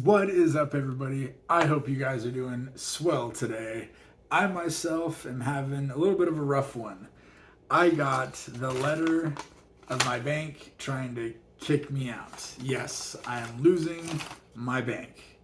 What is up, everybody? I hope you guys are doing swell today. I myself am having a little bit of a rough one. I got the letter of my bank trying to kick me out. Yes, I am losing my bank.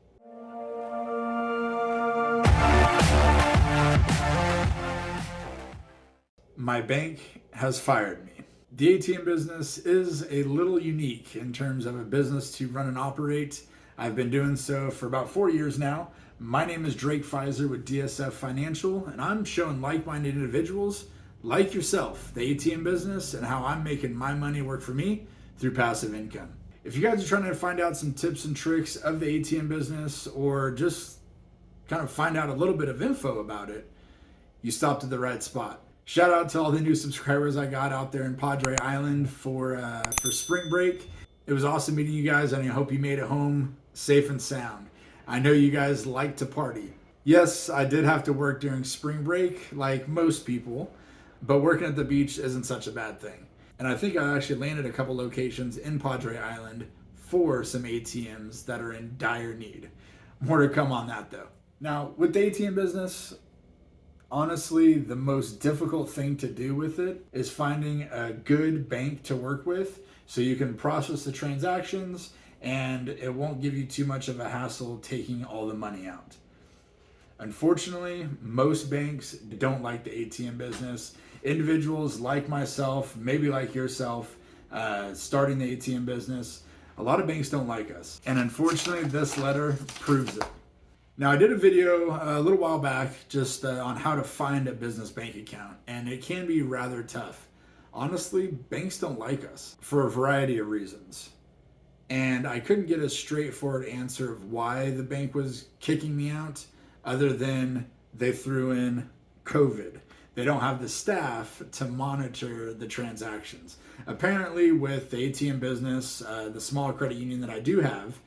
My bank has fired me. The ATM business is a little unique in terms of a business to run and operate. I've been doing so for about 4 years now. My name is Drake Pfizer with DSF Financial, and I'm showing like minded individuals like yourself the ATM business and how I'm making my money work for me through passive income. If you guys are trying to find out some tips and tricks of the ATM business or just kind of find out a little bit of info about it, you stopped at the right spot. Shout out to all the new subscribers I got out there in Padre Island for spring break. It was awesome meeting you guys, and I hope you made it home safe and sound. I know you guys like to party. Yes, I did have to work during spring break, like most people, but working at the beach isn't such a bad thing. And I think I actually landed a couple locations in Padre Island for some ATMs that are in dire need. More to come on that though. Now, with the ATM business, honestly, the most difficult thing to do with it is finding a good bank to work with so you can process the transactions and it won't give you too much of a hassle taking all the money out. Unfortunately, most banks don't like the ATM business. Individuals like myself, maybe like yourself, starting the ATM business, a lot of banks don't like us. And unfortunately, this letter proves it. Now, I did a video a little while back just on how to find a business bank account, and it can be rather tough. Honestly, banks don't like us for a variety of reasons. And I couldn't get a straightforward answer of why the bank was kicking me out, other than they threw in COVID. They don't have the staff to monitor the transactions. Apparently, with the ATM business, the small credit union that I do have,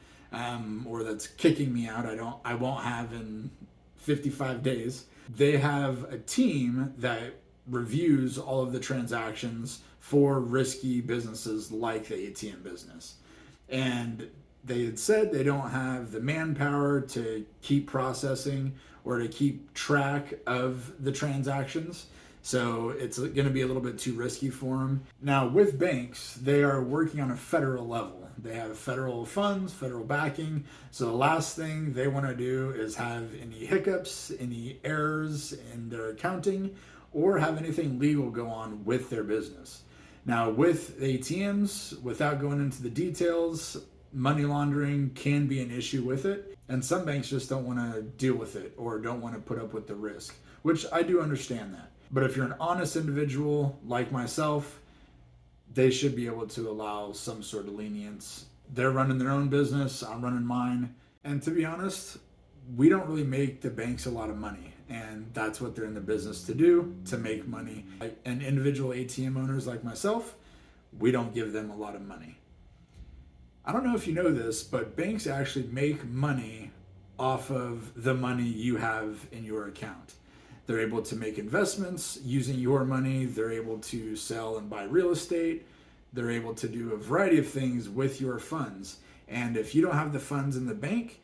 or that's kicking me out, I won't have in 55 days. They have a team that reviews all of the transactions for risky businesses like the ATM business. And they had said they don't have the manpower to keep processing or to keep track of the transactions. So it's going to be a little bit too risky for them. Now, with banks, they are working on a federal level. They have federal funds, federal backing. So the last thing they want to do is have any hiccups, any errors in their accounting, or have anything legal go on with their business. Now, with ATMs, without going into the details, money laundering can be an issue with it. And some banks just don't want to deal with it or don't want to put up with the risk, which I do understand that. But if you're an honest individual like myself, they should be able to allow some sort of lenience. They're running their own business, I'm running mine. And to be honest, we don't really make the banks a lot of money. And that's what they're in the business to do, to make money. And individual ATM owners like myself, we don't give them a lot of money. I don't know if you know this, but banks actually make money off of the money you have in your account. They're able to make investments using your money. They're able to sell and buy real estate. They're able to do a variety of things with your funds. And if you don't have the funds in the bank,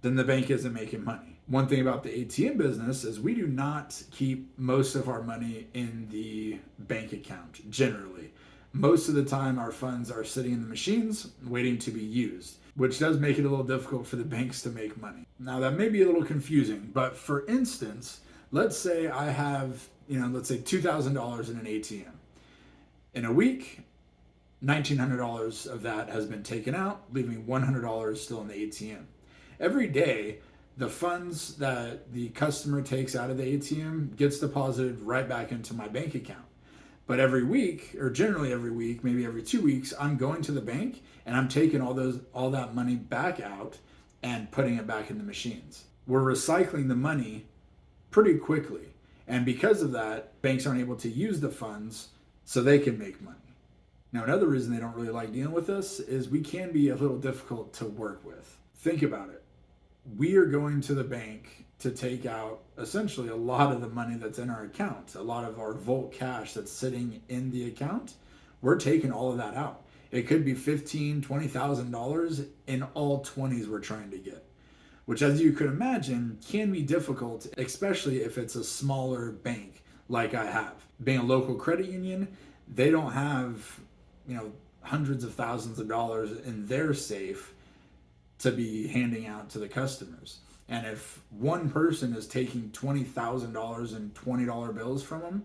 then the bank isn't making money. One thing about the ATM business is we do not keep most of our money in the bank account, generally. Most of the time, our funds are sitting in the machines waiting to be used, which does make it a little difficult for the banks to make money. Now, that may be a little confusing, but for instance, let's say I have, let's say $2,000 in an ATM. In a week, $1,900 of that has been taken out, leaving $100 still in the ATM. Every day, the funds that the customer takes out of the ATM gets deposited right back into my bank account. But every week, or generally every week, maybe every 2 weeks, I'm going to the bank and I'm taking all that money back out and putting it back in the machines. We're recycling the money pretty quickly. And because of that, banks aren't able to use the funds so they can make money. Now, another reason they don't really like dealing with us is we can be a little difficult to work with. Think about it. We are going to the bank to take out essentially a lot of the money that's in our account, a lot of our Volt cash that's sitting in the account. We're taking all of that out. It could be $15,000, $20,000 in all 20s we're trying to get, which, as you could imagine, can be difficult, especially if it's a smaller bank like I have. Being a local credit union, they don't have, hundreds of thousands of dollars in their safe to be handing out to the customers. And if one person is taking $20,000 in $20 bills from them,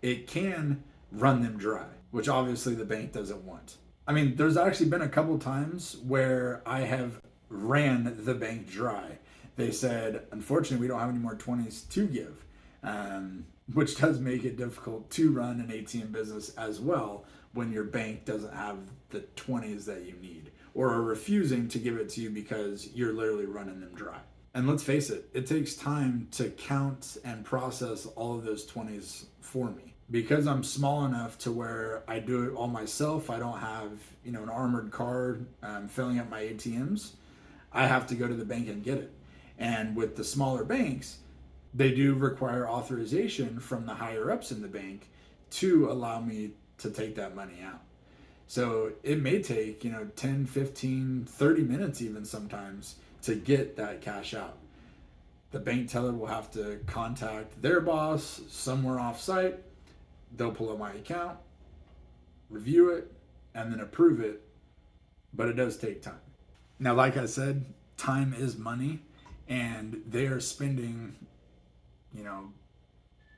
it can run them dry, which obviously the bank doesn't want. I mean, there's actually been a couple times where I have ran the bank dry. They said, unfortunately, we don't have any more 20s to give, which does make it difficult to run an ATM business as well when your bank doesn't have the 20s that you need, or are refusing to give it to you because you're literally running them dry. And let's face it, it takes time to count and process all of those 20s for me. Because I'm small enough to where I do it all myself, I don't have, an armored car filling up my ATMs. I have to go to the bank and get it. And with the smaller banks, they do require authorization from the higher ups in the bank to allow me to take that money out. So it may take, 10, 15, 30 minutes even sometimes to get that cash out. The bank teller will have to contact their boss somewhere off site. They'll pull up my account, review it, and then approve it. But it does take time. Now, like I said, time is money, and they are spending,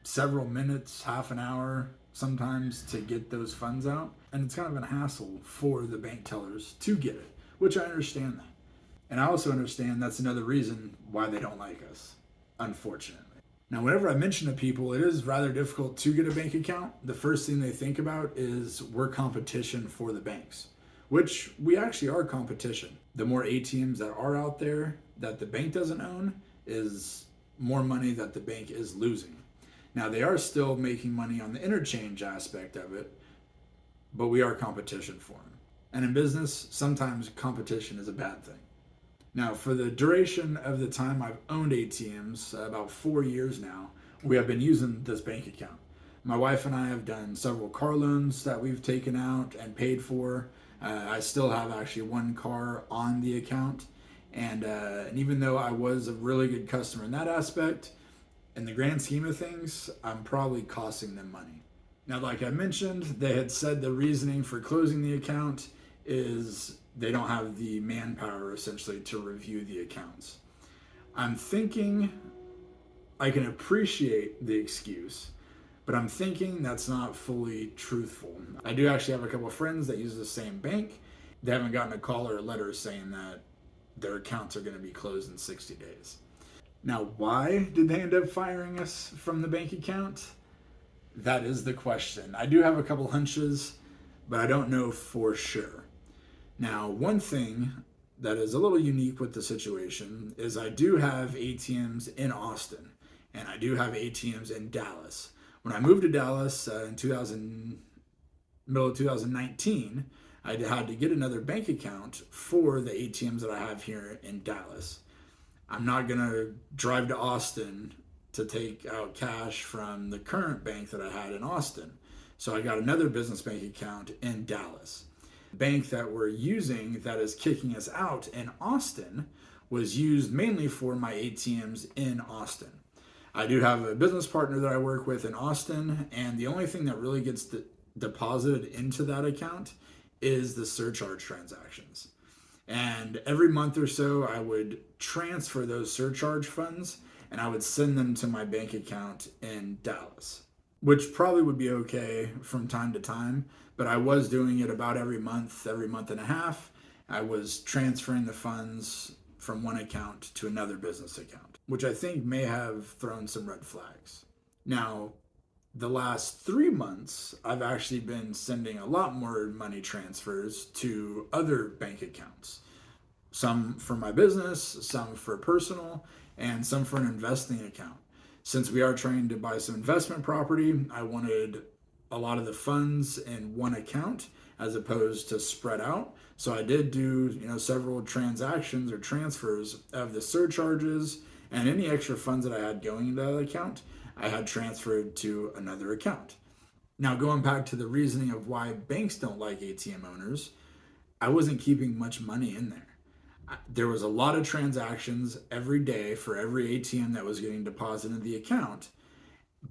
several minutes, half an hour sometimes to get those funds out. And it's kind of a hassle for the bank tellers to get it, which I understand that. And I also understand that's another reason why they don't like us, unfortunately. Now, whenever I mention to people it is rather difficult to get a bank account, the first thing they think about is we're competition for the banks, which we actually are competition. The more ATMs that are out there that the bank doesn't own is more money that the bank is losing. Now, they are still making money on the interchange aspect of it, but we are competition for them. And in business, sometimes competition is a bad thing. Now, for the duration of the time I've owned ATMs, about 4 years now, we have been using this bank account. My wife and I have done several car loans that we've taken out and paid for. I still have actually one car on the account. And even though I was a really good customer in that aspect, in the grand scheme of things, I'm probably costing them money. Now, like I mentioned, they had said the reasoning for closing the account is they don't have the manpower essentially to review the accounts. I'm thinking I can appreciate the excuse, but I'm thinking that's not fully truthful. I do actually have a couple of friends that use the same bank. They haven't gotten a call or a letter saying that their accounts are going to be closed in 60 days. Now, why did they end up firing us from the bank account? That is the question. I do have a couple hunches, but I don't know for sure. Now, one thing that is a little unique with the situation is I do have ATMs in Austin, and I do have ATMs in Dallas. When I moved to Dallas in middle of 2019, I had to get another bank account for the ATMs that I have here in Dallas. I'm not going to drive to Austin to take out cash from the current bank that I had in Austin. So I got another business bank account in Dallas. The bank that we're using that is kicking us out in Austin was used mainly for my ATMs in Austin. I do have a business partner that I work with in Austin, and the only thing that really gets deposited into that account is the surcharge transactions. And every month or so, I would transfer those surcharge funds and I would send them to my bank account in Dallas, which probably would be okay from time to time, but I was doing it about every month and a half. I was transferring the funds from one account to another business account, which I think may have thrown some red flags. Now, the last 3 months, I've actually been sending a lot more money transfers to other bank accounts. Some for my business, some for personal, and some for an investing account. Since we are trying to buy some investment property, I wanted a lot of the funds in one account as opposed to spread out. So I did do, several transactions or transfers of the surcharges and any extra funds that I had going into that account, I had transferred to another account. Now, going back to the reasoning of why banks don't like ATM owners, I wasn't keeping much money in there. There was a lot of transactions every day for every ATM that was getting deposited into the account.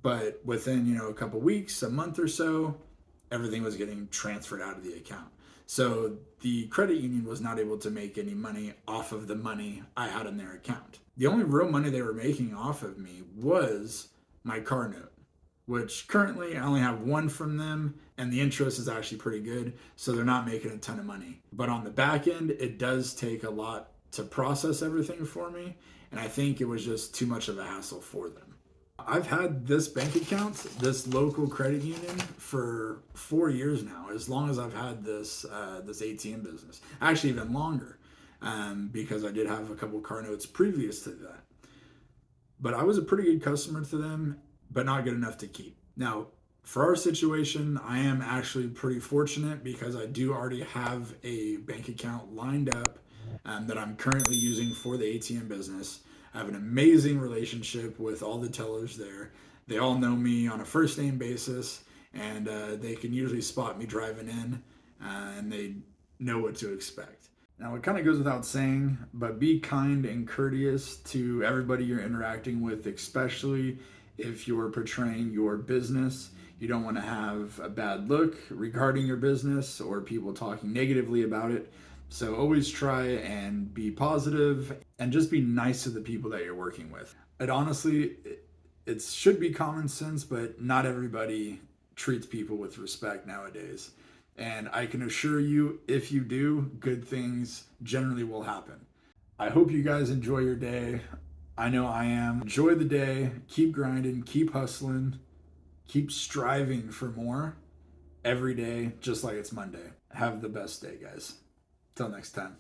But within, a couple weeks, a month or so, everything was getting transferred out of the account. So the credit union was not able to make any money off of the money I had in their account. The only real money they were making off of me was my car note, which currently I only have one from them, and the interest is actually pretty good. So they're not making a ton of money. But on the back end, it does take a lot to process everything for me. And I think it was just too much of a hassle for them. I've had this bank account, this local credit union, for 4 years now. As long as I've had this ATM business, actually even longer, because I did have a couple car notes previous to that. But I was a pretty good customer to them, but not good enough to keep. Now, for our situation, I am actually pretty fortunate because I do already have a bank account lined up that I'm currently using for the ATM business. I have an amazing relationship with all the tellers there. They all know me on a first name basis, and they can usually spot me driving in, and they know what to expect. Now, it kind of goes without saying, but be kind and courteous to everybody you're interacting with, especially if you're portraying your business. You don't want to have a bad look regarding your business or people talking negatively about it. So always try and be positive and just be nice to the people that you're working with. It should be common sense, but not everybody treats people with respect nowadays. And I can assure you, if you do, good things generally will happen. I hope you guys enjoy your day. I know I am. Enjoy the day. Keep grinding. Keep hustling. Keep striving for more every day, just like it's Monday. Have the best day, guys. Till next time.